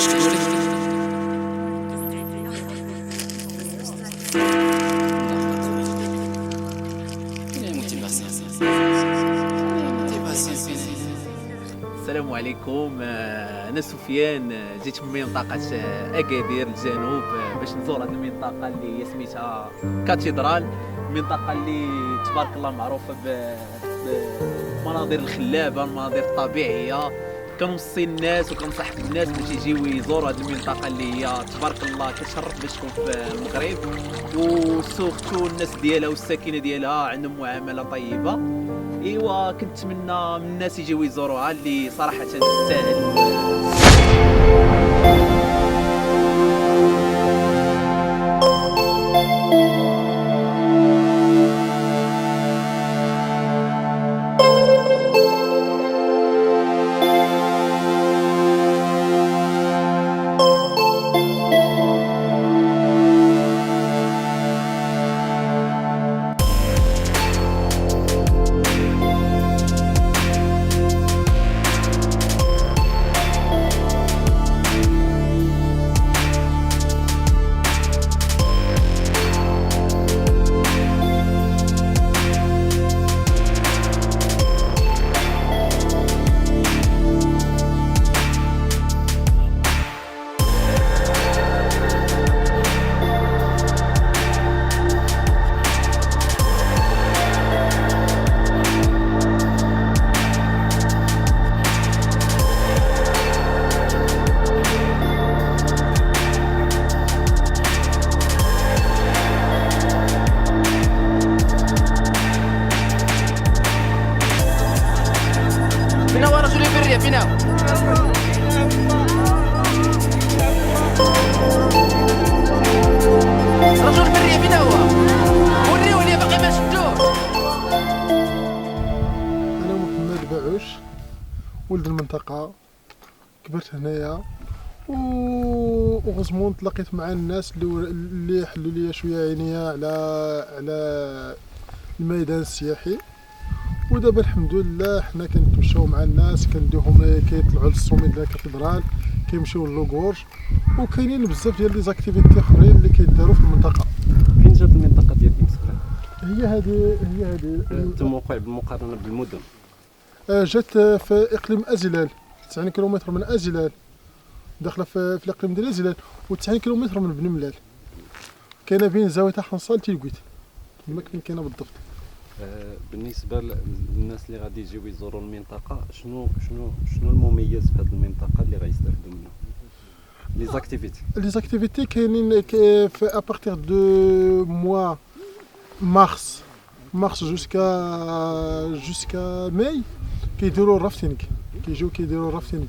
اش تقولي؟ السلام عليكم. انا سفيان، جيت من منطقه اكادير الجنوب باش نزور هذه المنطقه اللي هي سميتها كاتدرال. المنطقه اللي تبارك الله معروفه بالمناظر الخلابه، المناظر الطبيعيه. كنوصي الناس وكنصح الناس باش يجيو يزوروا هذه المنطقه اللي هي تبارك الله كتشرف باش تكون في المغرب، وسورتو الناس ديالها والساكنه ديالها عندهم معامله طيبه. ايوا كنتمنى من الناس يجيو يزوروها اللي صراحه تستاهل. فينا هو رجل البرية؟ فينا رجل البرية؟ فينا هو؟ وريوه لي باقي ما شفتوه. أنا محمد باعوش، ولد المنطقة، كبرت هنايا وغزمون تلاقيت مع الناس اللي حلوا لي شوية عينيا على الميدان السياحي. ودابا الحمد لله حنا كنتمشاو مع الناس، كنديوهم كيطلعوا للسومي ديال الكاتدرال، كيمشيو للوغورج، وكاينين بزاف ديال لي زاكتيفيتي اخرين اللي كيداروا في المنطقة. فين جات المنطقة ديال مسكران؟ هي هذه الموقع بالمقارنة بالمدن. جات في اقليم ازلال، 90 كيلومتر من ازلال، داخله في الاقليم ديال ازلال، و90 كيلومتر من بن ملال. كاينه بين زاويه حنصل تيلقيت، تما فين كاينه بالضبط. بالنسبة للناس اللي غادي يجيو يزوروا المنطقة، شنو المميز في هذه المنطقة اللي غيستافدوا منه؟ لي زاكتيفيتي كاينين في ابارتيغ دو موا مارس جوسكا ماي كيديروا الرافتينغ، كيديروا الرافتينغ.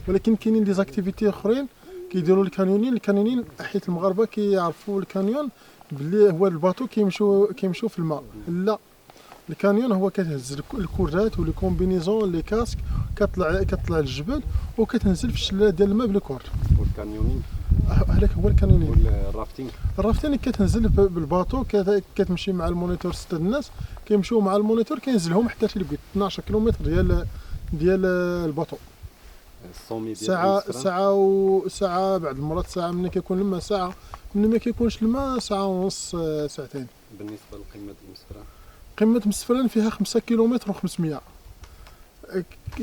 ولكن كاينين لي زاكتيفيتي اخرين كيديروا الكانيونين حيت المغاربه كيعرفوا الكانيون باللي هو الباطو كيمشيو في الماء. لا، الكانيون هو كتهز الكورات ولي كومبينيزون لي كاسك، كتطلع للجبل وكتنزل في الشلال ديال الماء بالكور. والكانيونين هذاك هو الكانيونين. والرافتينغ كتنزل بالباطو، كتمشي مع المونيتور. 6 الناس كيمشيو مع المونيتور كينزلهم حتى تلقيت 12 كيلومتر ديال الباطو. الصومي ديال ساعة بعض المرات ساعة، ملي كيكون الماء ساعة، ملي ما كيكونش الماء ساعة ونص، ساعتين. بالنسبة لقمة مسكران، قمة مسفران فيها 5 كيلومتر و500،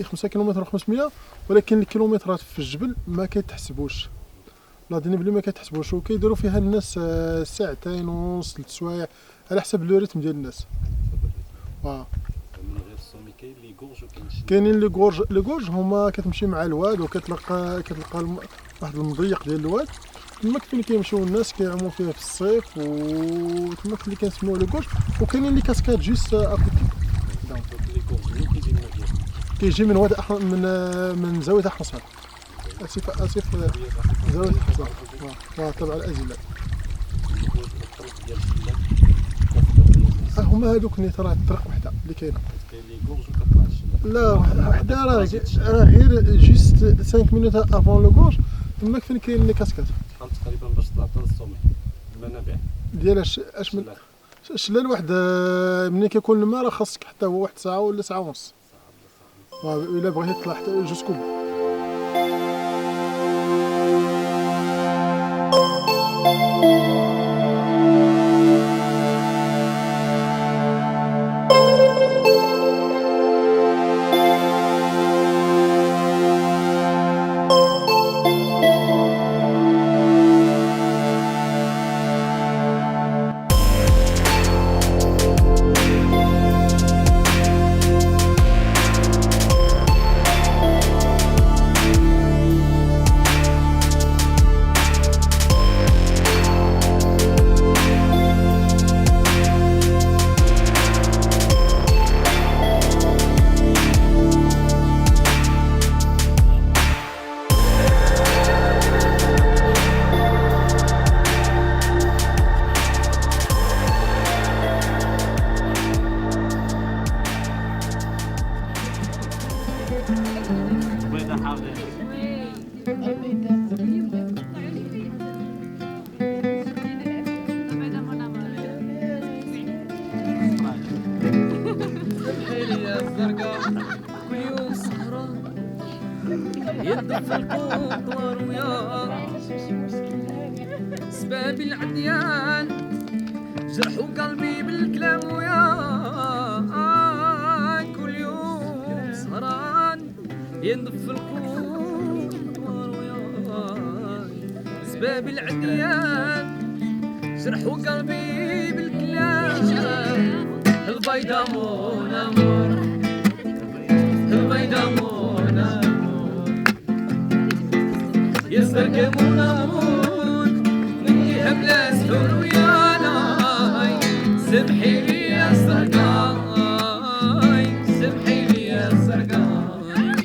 5 كيلومتر و500، ولكن الكيلومترات في الجبل ما كيتحسبوش، لا ديني بلي ما كيتحسبوش، وكيديروا فيها الناس ساعتين ونص 3 سوايع على حسب لو ريتم ديال الناس. من غير الصومي كاين لي غورج كاينين لي غورج هما كتمشي مع الواد وكتلقى واحد المضيق ديال الواد، تما فين كيمشيو الناس كيعوموا فيه في الصيف، وتما اللي كنسميوه لي غورج. وكاينين لي كاسكاد جيست ابيكي. كيجي من واد من زاويه حصر، اسف زاويه حصر تبع الازله. هما هذوك اللي راه الطريق وحده اللي كاينه. كاين لي غورج وكطلع الشلال. لا وحده راه غير جيست 5 مينوت افون لو غورج، تما فين كاين لي كاسكاد. شحال تقريبا باش طلع حتى للصومي المنابع ديال اش من الشلال واحد؟ ملي كيكون الماء راه خاصك حتى هو 1 ساعه ولا ساعه ونص، الا بغيتي تطلع حتى جوسكو. يدف القطور ويا سباب العديان جرحوا قلبي بالكلام ويا كل يوم سهران يندف القطور ويا سباب العديان جرحوا قلبي بالكلام البيضة مون امور البيضة مون امور يستركبون امور مني بلا سحور ويانا سمحي لي يا سرقاي سمحي لي يا سرقاي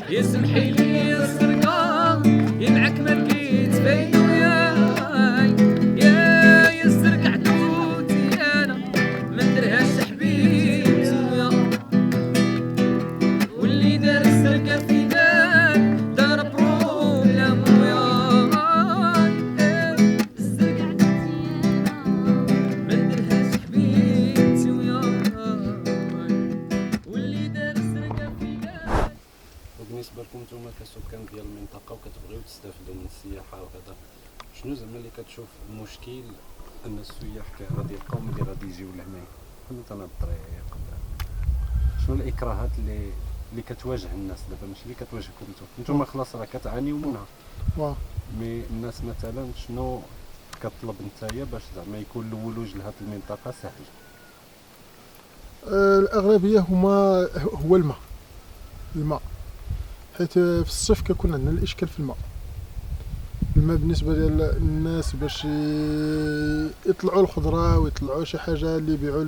يسمحي لي يا سرقاي يدعك ما لقيت بين وياي يا السرقة عدوتي انا ما نديرهاش حبيبتي ويا واللي دار السرقة في دار دار بروبلم وياي السرقة عدوتي انا ما نديرهاش حبيبتي وياي واللي دار السرقة في دار. وبالنسبه لكم نتوما كسكان ديال المنطقه وكتبغيو تستافدوا من السياحه وهذا، شنو زعما اللي كتشوف المشكل ان السياح غادي يلقاو ملي غادي يجيو لهنايا مثلا الطريق؟ شنو الاكراهات اللي كتواجه الناس دابا، ماشي اللي كتواجهكم نتوما خلاص راه كتعانيو منها، مي الناس مثلا شنو كطلب نتايا باش زعما يكون الولوج لهاد المنطقه سهل؟ الاغلبيه هو الماء، حيت في الصيف كيكون عندنا الاشكال في الماء بالنسبه للناس باش يطلعوا الخضره ويطلعوا شي حاجه اللي يبيعوا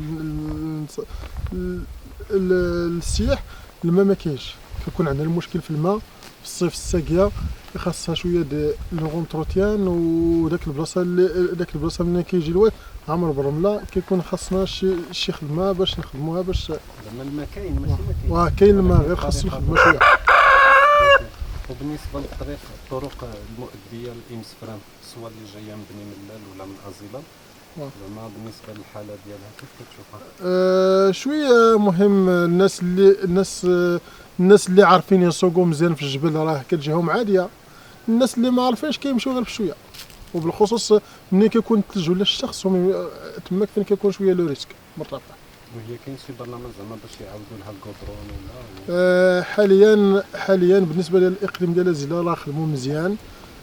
للسياح. الماء ما كاينش، كيكون عندنا المشكل في الماء في الصيف. الساقيه خاصها شويه ديال لونتروتيان، وداك البلاصه ملي كيجي الواد عامر بالرمله كيكون خاصنا شي خدمه باش نخدموها باش زعما الماء كاين ماشي ما كاين. كاين الماء، غير خاص نخدمو شويه. وبالنسبه للطريق الطرق المؤديه لإمسفران سواء اللي جايه من بني ملال ولا من ازيلان، زعما بالنسبه للحاله ديالها كيف كتشوفها؟ شويه مهم. الناس اللي عارفين يسوقوا مزيان في الجبل راه كتجيهم عاديه. الناس اللي ما عارفينش كيمشيو غير بشويه، وبالخصوص ملي كيكون الثلج ولا الشخص تما فين كيكون شويه لو ريسك مرتفع. وهي كاين شي برنامج زعما باش يعاودوا لها الكودرون ولا؟ حاليا بالنسبه للاقليم ديال زيلا راه خدموا مزيان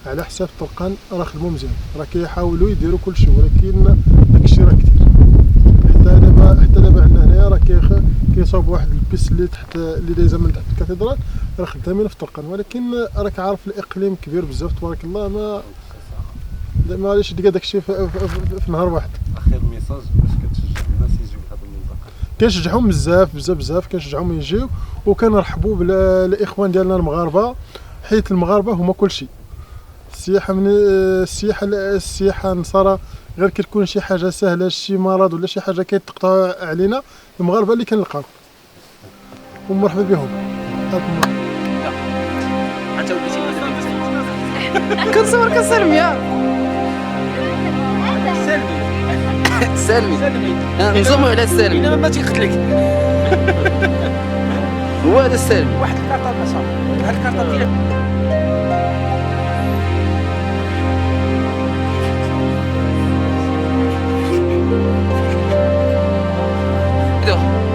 على حساب طرقان، راه خدموا مزيان، راه كيحاولوا يديروا كل شيء، ولكن داكشي راه كثير. حتى دابا عندنا هنايا راه كيصاوب واحد البيس اللي تحت اللي دايزه من تحت الكاتدرال، راه خدامين في طرقان، ولكن راك عارف الاقليم كبير بزاف تبارك الله، ما غاديش تلقى داكشي في نهار واحد. اخير ميساج باش كتشجع الناس يجيو لهاد المنطقه؟ كنشجعهم بزاف كنشجعهم يجيو، وكنرحبوا بالاخوان ديالنا المغاربه، حيت المغاربه هما كل شيء. السياحه نصارى غير كتكون شي حاجه سهله، شي مرض ولا شي حاجه كيتقطع علينا، المغاربه اللي كنلقاو ومرحبا بهم. كنصور سلمي سلمي نزومو على السلمي، انما ما تيقتلك. هو هذا السلمي. واحد الكارطه باصا، هاد الكارطه ديالك نزيدو